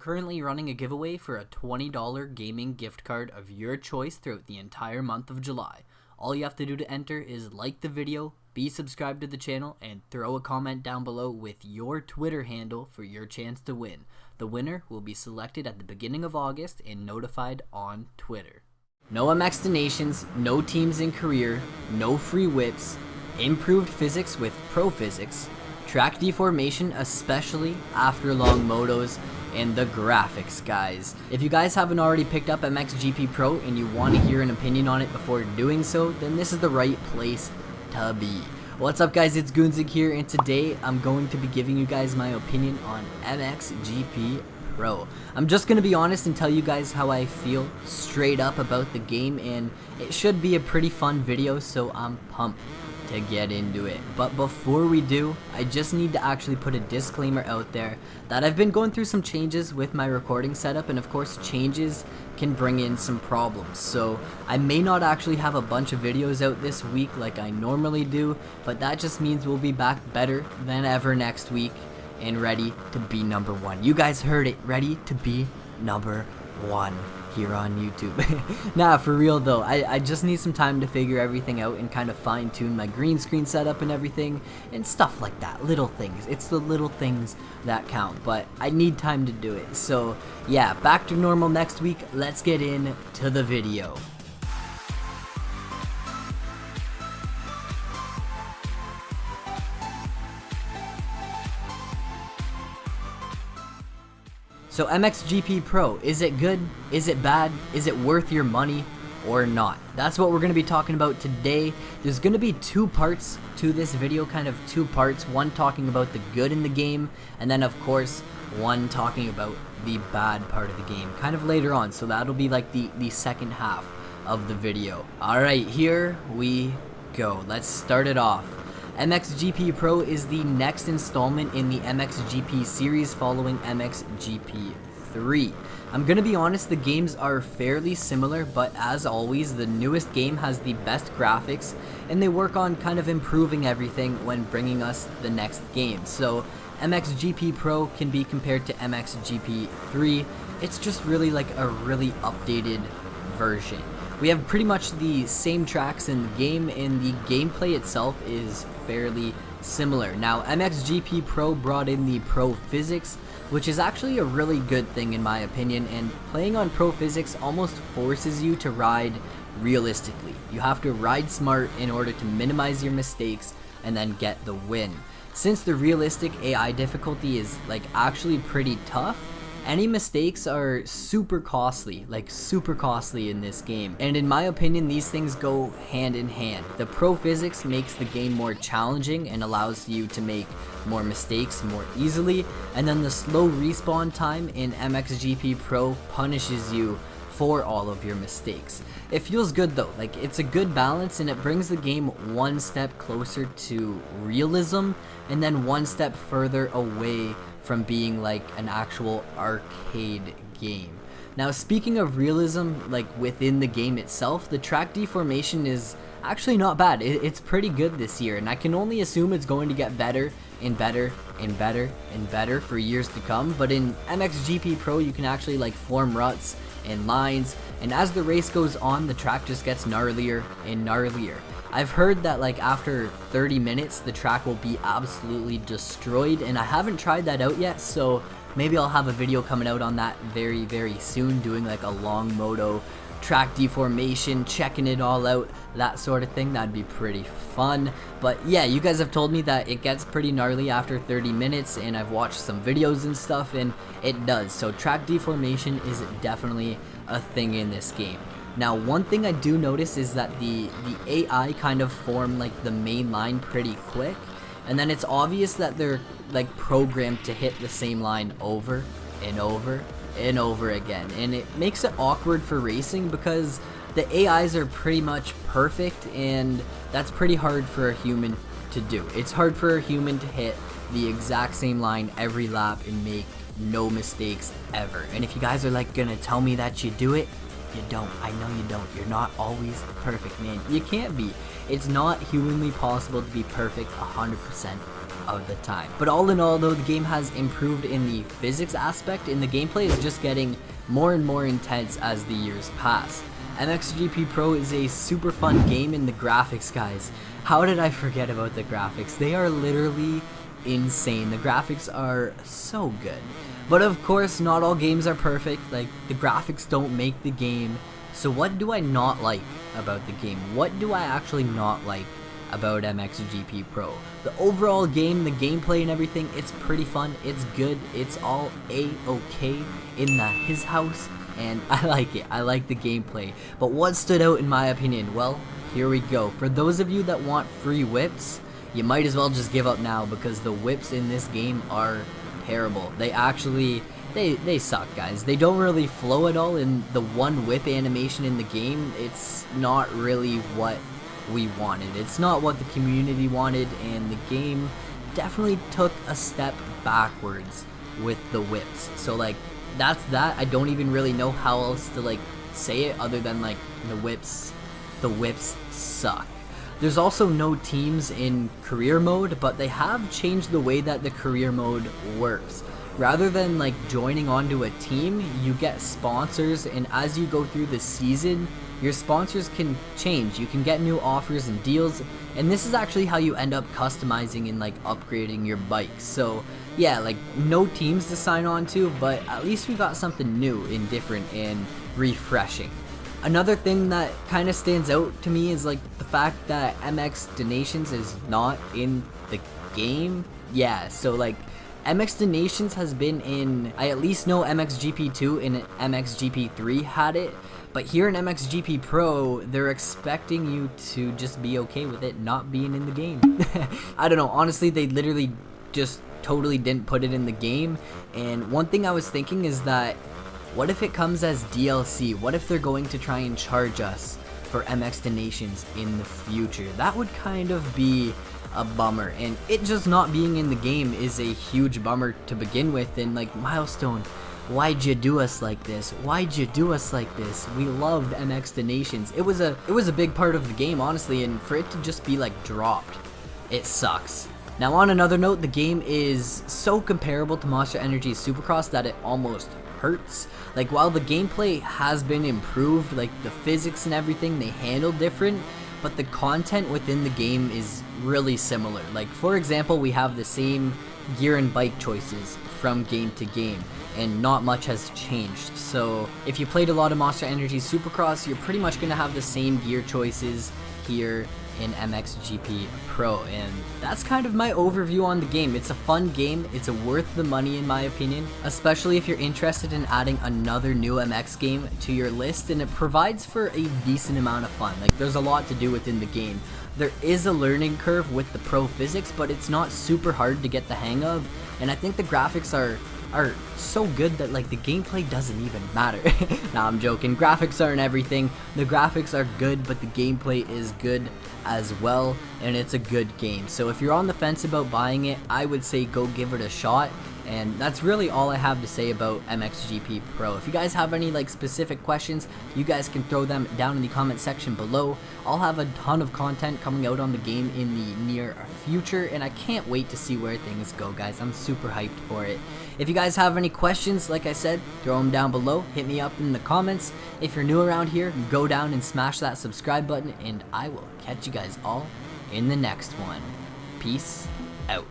currently running a giveaway for a $20 gaming gift card of your choice throughout the entire month of July. All you have to do to enter is like the video, be subscribed to the channel, and throw a comment down below with your Twitter handle for your chance to win. The winner will be selected at the beginning of August and notified on Twitter. No MX donations, no teams in career, no free whips, improved physics with pro physics, track deformation especially after long motos, and the graphics, guys. If you guys haven't already picked up MXGP Pro and you want to hear an opinion on it before doing so, then this is the right place to be. What's up, guys? It's Goonzig here, and today I'm going to be giving you guys my opinion on MXGP Pro. I'm just going to be honest and tell you guys how I feel straight up about the game, and it should be a pretty fun video, so I'm pumped to get into it. But before we do, I just need to actually put a disclaimer out there that I've been going through some changes with my recording setup, and of course changes can bring in some problems. So I may not actually have a bunch of videos out this week like I normally do, but that just means we'll be back better than ever next week and ready to be number one. You guys heard it, ready to be number one here on YouTube. Nah, for real though, I just need some time to figure everything out and kind of fine tune my green screen setup and everything and stuff like that. Little things. It's the little things that count, but I need time to do it. So yeah, back to normal next week. Let's get into the video. So MXGP Pro, is it good? Is it bad? Is it worth your money or not? That's what we're going to be talking about today. There's going to be two parts to this video, kind of two parts. One talking about the good in the game, and then of course one talking about the bad part of the game kind of later on. So that'll be like the second half of the video. Alright, here we go. Let's start it off. MXGP Pro is the next installment in the MXGP series following MXGP 3. I'm gonna be honest, the games are fairly similar, but as always, the newest game has the best graphics, and they work on kind of improving everything when bringing us the next game. So MXGP Pro can be compared to MXGP 3. It's just really like a really updated version. We have pretty much the same tracks in the game, and the gameplay itself is fairly similar. Now, MXGP Pro brought in the Pro Physics, which is actually a really good thing in my opinion, and playing on Pro Physics almost forces you to ride realistically. You have to ride smart in order to minimize your mistakes and then get the win. Since the realistic AI difficulty is like actually pretty tough, any mistakes are super costly in this game. And in my opinion, these things go hand in hand. The Pro Physics makes the game more challenging and allows you to make more mistakes more easily. And then the slow respawn time in MXGP Pro punishes you for all of your mistakes. It feels good though, like it's a good balance, and it brings the game one step closer to realism and then one step further away from being like an actual arcade game. Now, speaking of realism, like within the game itself, the track deformation is actually not bad. It's pretty good this year, and I can only assume it's going to get better and better and better and better for years to come. But in MXGP Pro, you can actually like form ruts and lines, and as the race goes on, the track just gets gnarlier and gnarlier. I've heard that like after 30 minutes the track will be absolutely destroyed, and I haven't tried that out yet, so maybe I'll have a video coming out on that very soon, doing like a long moto track deformation, checking it all out, that sort of thing. That'd be pretty fun. But yeah, you guys have told me that it gets pretty gnarly after 30 minutes, and I've watched some videos and stuff, and it does. So track deformation is definitely a thing in this game. Now, one thing I do notice is that the AI kind of form like the main line pretty quick, and then it's obvious that they're like programmed to hit the same line over and over and over again, and it makes it awkward for racing because the AIs are pretty much perfect, and that's pretty hard for a human to do. It's hard for a human to hit the exact same line every lap and make no mistakes ever. And if you guys are like gonna tell me that you do it, You don't. I know you don't. You're not always perfect, man. You can't be. It's not humanly possible to be perfect 100% of the time. But all in all, though, the game has improved in the physics aspect, and the gameplay is just getting more and more intense as the years pass. MXGP Pro is a super fun game, in the graphics, guys. How did I forget about the graphics? They are literally insane. The graphics are so good. But of course, not all games are perfect. Like, the graphics don't make the game. So what do I not like about the game? What do I actually not like about MXGP Pro? The overall game, the gameplay and everything, it's pretty fun. It's good. It's all A-okay in his house. And I like it. I like the gameplay. But what stood out in my opinion? Well, here we go. For those of you that want free whips, you might as well just give up now, because the whips in this game are terrible. They actually, they suck, guys. They don't really flow at all, and the one whip animation in the game, it's not really what we wanted. It's not what the community wanted, and the game definitely took a step backwards with the whips. So like, that's that. I don't even really know how else to like say it other than like the whips suck. There's also no teams in career mode, but they have changed the way that the career mode works. Rather than like joining onto a team, you get sponsors, and as you go through the season, your sponsors can change. You can get new offers and deals, and this is actually how you end up customizing and like upgrading your bike. So yeah, like no teams to sign on to, but at least we got something new and different and refreshing. Another thing that kind of stands out to me is like the fact that MX Donations is not in the game. Yeah, so like MX Donations has been in, I at least know MXGP2 and MXGP3 had it, but here in MXGP Pro, they're expecting you to just be okay with it not being in the game. I don't know, honestly, they literally just totally didn't put it in the game. And one thing I was thinking is that, what if it comes as DLC? What if they're going to try and charge us for MX Donations in the future? That would kind of be a bummer, and it just not being in the game is a huge bummer to begin with. And like, Milestone, why'd you do us like this? Why'd you do us like this? We loved MX Donations. It was a big part of the game, honestly, and for it to just be like dropped, it sucks. Now on another note, the game is so comparable to Monster Energy's Supercross that it almost hurts. Like, while the gameplay has been improved, like the physics and everything, they handle different, but the content within the game is really similar. Like, for example, we have the same gear and bike choices from game to game, and not much has changed. So if you played a lot of Monster Energy Supercross, you're pretty much gonna have the same gear choices here in MXGP Pro, and that's kind of my overview on the game. It's a fun game. It's worth the money in my opinion, especially if you're interested in adding another new MX game to your list, and it provides for a decent amount of fun. Like, there's a lot to do within the game. There is a learning curve with the pro physics, but it's not super hard to get the hang of, and I think the graphics are so good that like the gameplay doesn't even matter. Nah, I'm joking. Graphics aren't everything. The graphics are good, but the gameplay is good as well, and it's a good game. So if you're on the fence about buying it, I would say go give it a shot. And that's really all I have to say about MXGP Pro. If you guys have any like specific questions, you guys can throw them down in the comment section below. I'll have a ton of content coming out on the game in the near future, and I can't wait to see where things go, guys. I'm super hyped for it. If you guys have any questions, like I said, throw them down below. Hit me up in the comments. If you're new around here, go down and smash that subscribe button, and I will catch you guys all in the next one. Peace out.